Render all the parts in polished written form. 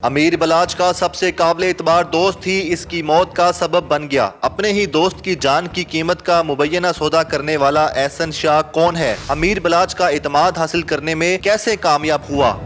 امیر بلاچ کا سب سے قابل اعتبار دوست ہی اس کی موت کا سبب بن گیا۔ اپنے ہی دوست کی جان کی قیمت کا مبینہ سودا کرنے والا احسن شاہ کون ہے؟ امیر بلاچ کا اعتماد حاصل کرنے میں کیسے کامیاب ہوا؟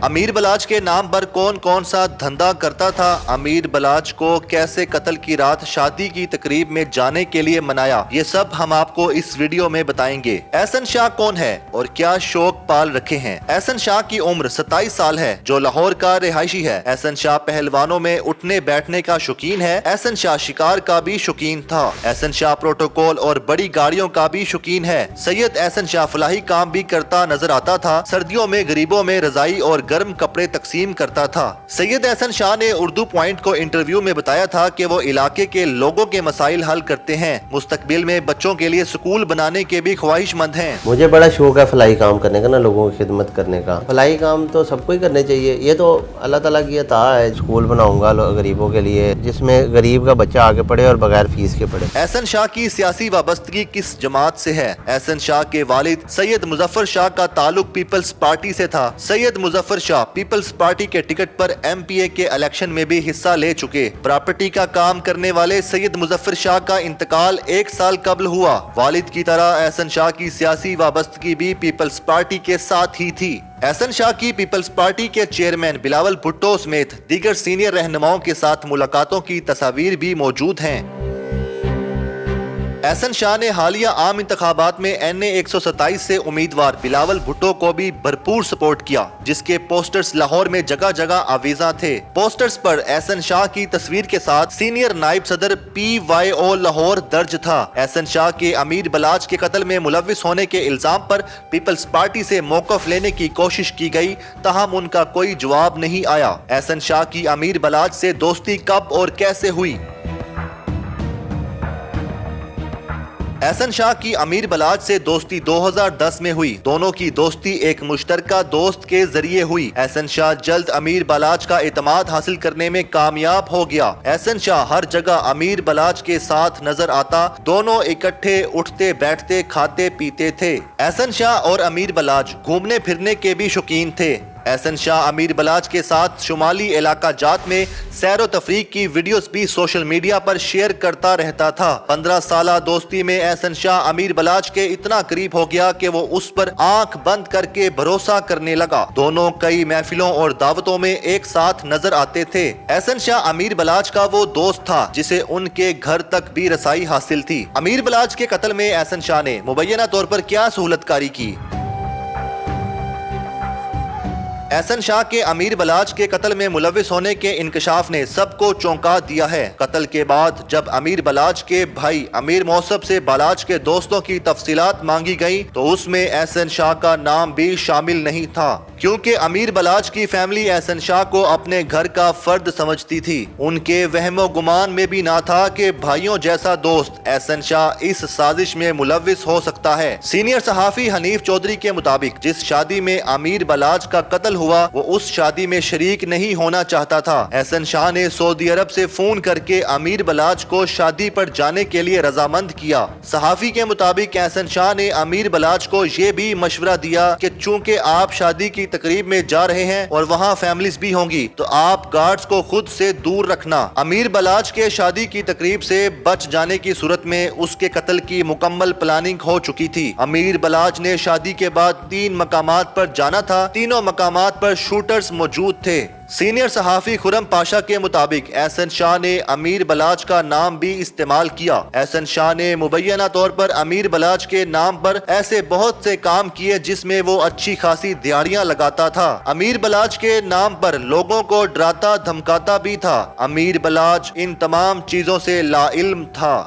امیر بلاچ کے نام پر کون کون سا دھندا کرتا تھا؟ امیر بلاچ کو کیسے قتل کی رات شادی کی تقریب میں جانے کے لیے منایا؟ یہ سب ہم آپ کو اس ویڈیو میں بتائیں گے۔ احسن شاہ کون ہے اور کیا شوق پال رکھے ہیں؟ احسن شاہ کی عمر 27 سال ہے جو لاہور کا رہائشی ہے۔ احسن شاہ پہلوانوں میں اٹھنے بیٹھنے کا شوقین ہے۔ احسن شاہ شکار کا بھی شوقین تھا۔ احسن شاہ پروٹوکول اور بڑی گاڑیوں کا بھی شوقین ہے۔ سید احسن شاہ فلاحی کام بھی کرتا نظر آتا تھا۔ سردیوں میں غریبوں میں رضائی اور گرم کپڑے تقسیم کرتا تھا۔ سید احسن شاہ نے اردو پوائنٹ کو انٹرویو میں بتایا تھا کہ وہ علاقے کے لوگوں کے مسائل حل کرتے ہیں۔ مستقبل میں بچوں کے لیے سکول بنانے کے بھی خواہش مند ہیں۔ مجھے بڑا شوق ہے فلاحی کام کرنے کا، لوگوں کی خدمت کرنے کا۔ فلاحی کام تو سب کو ہی کرنے چاہیے، یہ تو اللہ تعالیٰ کی عطا ہے۔ سکول بناؤں گا غریبوں کے لیے جس میں غریب کا بچہ آگے پڑھے اور بغیر فیس کے پڑھے۔ احسن شاہ کی سیاسی وابستگی کس جماعت سے ہے؟ احسن شاہ کے والد سید مظفر شاہ کا تعلق پیپلز پارٹی سے تھا۔ سید مظفر شاہ پیپلز پارٹی کے ٹکٹ پر ایم پی اے کے الیکشن میں بھی حصہ لے چکے۔ پراپرٹی کا کام کرنے والے سید مظفر شاہ کا انتقال 1 سال قبل ہوا۔ والد کی طرح احسن شاہ کی سیاسی وابستگی بھی پیپلز پارٹی کے ساتھ ہی تھی۔ احسن شاہ کی پیپلز پارٹی کے چیئرمین بلاول بھٹو سمیت دیگر سینئر رہنماؤں کے ساتھ ملاقاتوں کی تصاویر بھی موجود ہیں۔ احسن شاہ نے حالیہ عام انتخابات میں NA 127 سے امیدوار بلاول بھٹو کو بھی بھرپور سپورٹ کیا، جس کے پوسٹرز لاہور میں جگہ جگہ آویزاں تھے۔ پوسٹرز پر احسن شاہ کی تصویر کے ساتھ سینئر نائب صدر PYO لاہور درج تھا۔ احسن شاہ کے امیر بلاچ کے قتل میں ملوث ہونے کے الزام پر پیپلز پارٹی سے موقف لینے کی کوشش کی گئی، تاہم ان کا کوئی جواب نہیں آیا۔ احسن شاہ کی امیر بلاچ سے دوستی کب اور کیسے ہوئی؟ احسن شاہ کی امیر بلاچ سے دوستی 2010 میں ہوئی۔ دونوں کی دوستی ایک مشترکہ دوست کے ذریعے ہوئی۔ احسن شاہ جلد امیر بلاچ کا اعتماد حاصل کرنے میں کامیاب ہو گیا۔ احسن شاہ ہر جگہ امیر بلاچ کے ساتھ نظر آتا، دونوں اکٹھے اٹھتے بیٹھتے کھاتے پیتے تھے۔ احسن شاہ اور امیر بلاچ گھومنے پھرنے کے بھی شوقین تھے۔ احسن شاہ امیر بلاچ کے ساتھ شمالی علاقہ جات میں سیر و تفریح کی ویڈیوز بھی سوشل میڈیا پر شیئر کرتا رہتا تھا۔ 15 سالہ دوستی میں احسن شاہ امیر بلاچ کے اتنا قریب ہو گیا کہ وہ اس پر آنکھ بند کر کے بھروسہ کرنے لگا۔ دونوں کئی محفلوں اور دعوتوں میں ایک ساتھ نظر آتے تھے۔ احسن شاہ امیر بلاچ کا وہ دوست تھا جسے ان کے گھر تک بھی رسائی حاصل تھی۔ امیر بلاچ کے قتل میں احسن شاہ نے مبینہ طور پر کیا سہولت کاری کی؟ احسن شاہ کے امیر بلاچ کے قتل میں ملوث ہونے کے انکشاف نے سب کو چونکا دیا ہے۔ قتل کے بعد جب امیر بلاچ کے بھائی امیر موصب سے بلاچ کے دوستوں کی تفصیلات مانگی گئی تو اس میں احسن شاہ کا نام بھی شامل نہیں تھا، کیونکہ امیر بلاچ کی فیملی احسن شاہ کو اپنے گھر کا فرد سمجھتی تھی۔ ان کے وہم و گمان میں بھی نہ تھا کہ بھائیوں جیسا دوست احسن شاہ اس سازش میں ملوث ہو سکتا ہے۔ سینئر صحافی حنیف چودھری کے مطابق جس شادی میں امیر بلاچ کا قتل ہوا وہ اس شادی میں شریک نہیں ہونا چاہتا تھا۔ احسن شاہ نے سعودی عرب سے فون کر کے امیر بلاچ کو شادی پر جانے کے لیے رضامند کیا۔ صحافی کے مطابق احسن شاہ نے امیر بلاچ کو یہ بھی مشورہ دیا کہ چونکہ آپ شادی کی تقریب میں جا رہے ہیں اور وہاں فیملیز بھی ہوں گی تو آپ گارڈز کو خود سے دور رکھنا۔ امیر بلاچ کے شادی کی تقریب سے بچ جانے کی صورت میں اس کے قتل کی مکمل پلاننگ ہو چکی تھی۔ امیر بلاچ نے شادی کے بعد 3 مقامات پر جانا تھا، تینوں مقامات پر شوٹرز موجود تھے۔ سینئر صحافی خرم پاشا کے مطابق احسن شاہ نے امیر بلاچ کا نام بھی استعمال کیا۔ احسن شاہ نے مبینہ طور پر امیر بلاچ کے نام پر ایسے بہت سے کام کیے جس میں وہ اچھی خاصی دیہڑیاں لگاتا تھا۔ امیر بلاچ کے نام پر لوگوں کو ڈراتا دھمکاتا بھی تھا۔ امیر بلاچ ان تمام چیزوں سے لا علم تھا۔